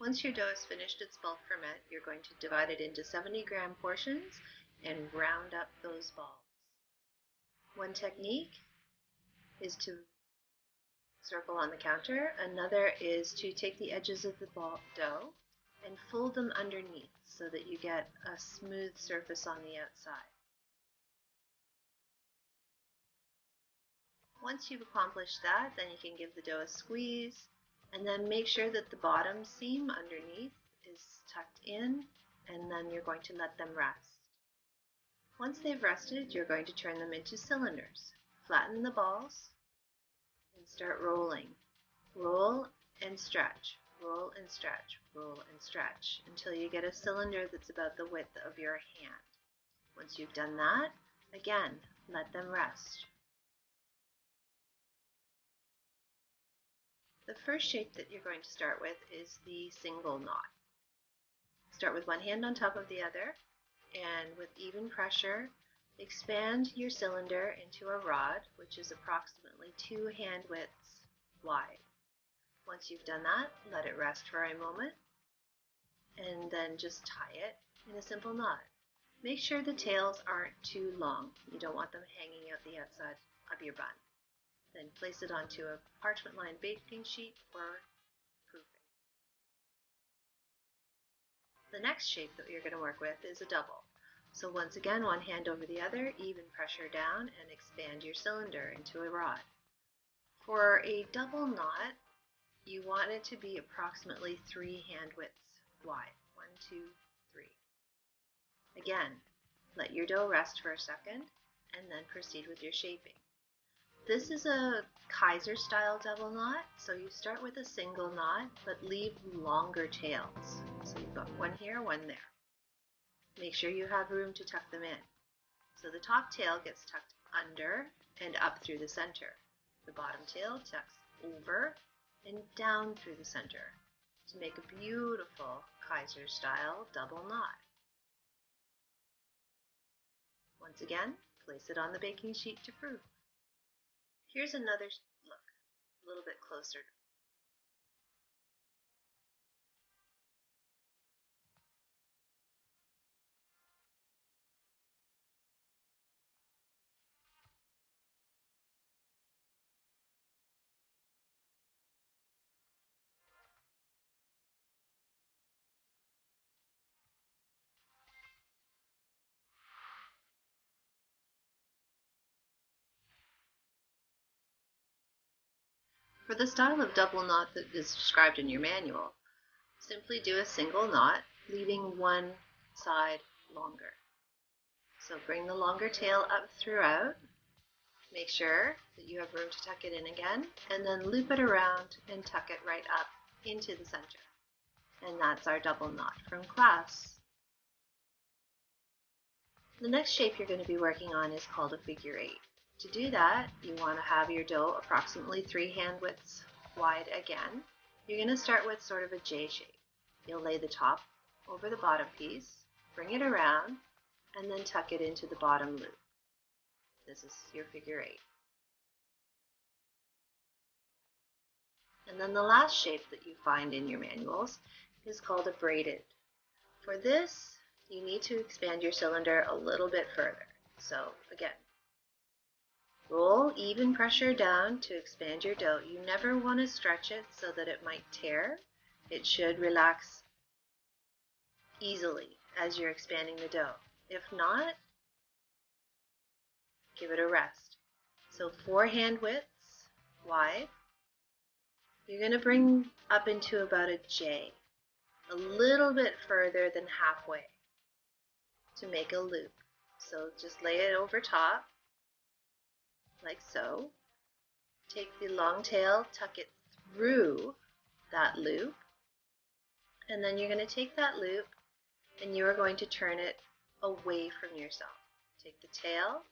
Once your dough has finished its bulk ferment, you're going to divide it into 70-gram portions and round up those balls. One technique is to circle on the counter. Another is to take the edges of the dough and fold them underneath so that you get a smooth surface on the outside. Once you've accomplished that, then you can give the dough a squeeze, and then make sure that the bottom seam underneath is tucked in, and then you're going to let them rest. Once they've rested, you're going to turn them into cylinders. Flatten the balls and start rolling. Roll and stretch, roll and stretch, roll and stretch until you get a cylinder that's about the width of your hand. Once you've done that, again, let them rest. The first shape that you're going to start with is the single knot. Start with one hand on top of the other, and with even pressure, expand your cylinder into a rod, which is approximately 2 hand widths wide. Once you've done that, let it rest for a moment, and then just tie it in a simple knot. Make sure the tails aren't too long. You don't want them hanging out the outside of your bun. Then place it onto a parchment-lined baking sheet for proofing. The next shape that you're going to work with is a double. So once again, one hand over the other, even pressure down, and expand your cylinder into a rod. For a double knot, you want it to be approximately 3 hand widths wide. 1, 2, 3. Again, let your dough rest for a second, and then proceed with your shaping. This is a Kaiser style double knot, so you start with a single knot, but leave longer tails. So you've got one here, one there. Make sure you have room to tuck them in. So the top tail gets tucked under and up through the center. The bottom tail tucks over and down through the center to make a beautiful Kaiser style double knot. Once again, place it on the baking sheet to proof. Here's another look, a little bit closer. For the style of double knot that is described in your manual, simply do a single knot, leaving one side longer. So bring the longer tail up throughout, make sure that you have room to tuck it in again, and then loop it around and tuck it right up into the center. And that's our double knot from class. The next shape you're going to be working on is called a figure 8. To do that, you want to have your dough approximately 3 hand widths wide again. You're going to start with sort of a J shape. You'll lay the top over the bottom piece, bring it around, and then tuck it into the bottom loop. This is your figure 8. And then the last shape that you find in your manuals is called a braided. For this, you need to expand your cylinder a little bit further. So again, roll even pressure down to expand your dough. You never want to stretch it so that it might tear. It should relax easily as you're expanding the dough. If not, give it a rest. So 4 hand widths wide. You're going to bring up into about a J, a little bit further than halfway to make a loop. So just lay it over top, like so. Take the long tail, tuck it through that loop, and then you're going to take that loop and you are going to turn it away from yourself. Take the tail,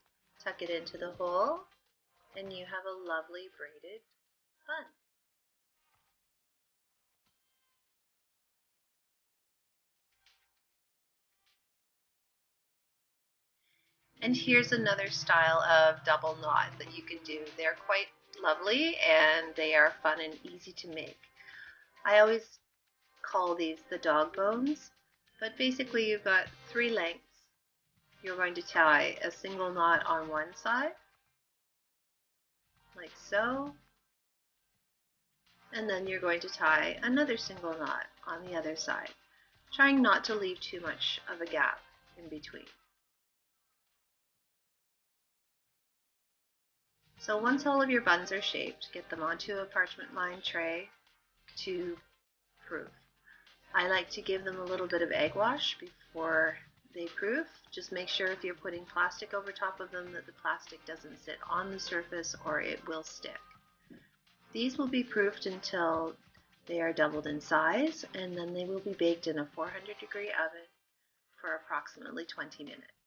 tuck it into the hole, and you have a lovely braided bun. And here's another style of double knot that you can do. They're quite lovely and they are fun and easy to make. I always call these the dog bones, but basically you've got 3 lengths. You're going to tie a single knot on one side, like so, and then you're going to tie another single knot on the other side, trying not to leave too much of a gap in between. So once all of your buns are shaped, get them onto a parchment lined tray to proof. I like to give them a little bit of egg wash before they proof. Just make sure if you're putting plastic over top of them that the plastic doesn't sit on the surface or it will stick. These will be proofed until they are doubled in size, and then they will be baked in a 400-degree oven for approximately 20 minutes.